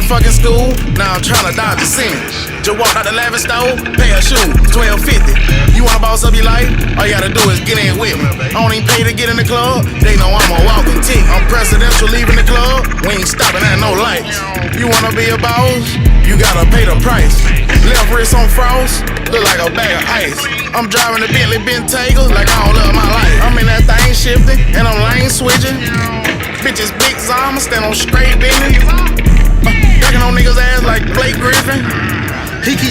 fucking school, now I'm tryna dodge the sentence. Just walk out the lavish store, pay a shoe, $12.50. You wanna boss up your life? All you gotta do is get in with me. I don't even pay to get in the club, they know I'm a walking tick. I'm presidential leaving the club, we ain't stopping at no lights. You wanna be a boss? You gotta pay the price. Left wrist on frost, look like a bag of ice. I'm driving the Bentley Bentayga like I don't love my life. I'm in that thing shifting, and I'm lane switching. Bitches big Zama, stand on straight business. Backing on niggas' ass like Blake Griffin. He keep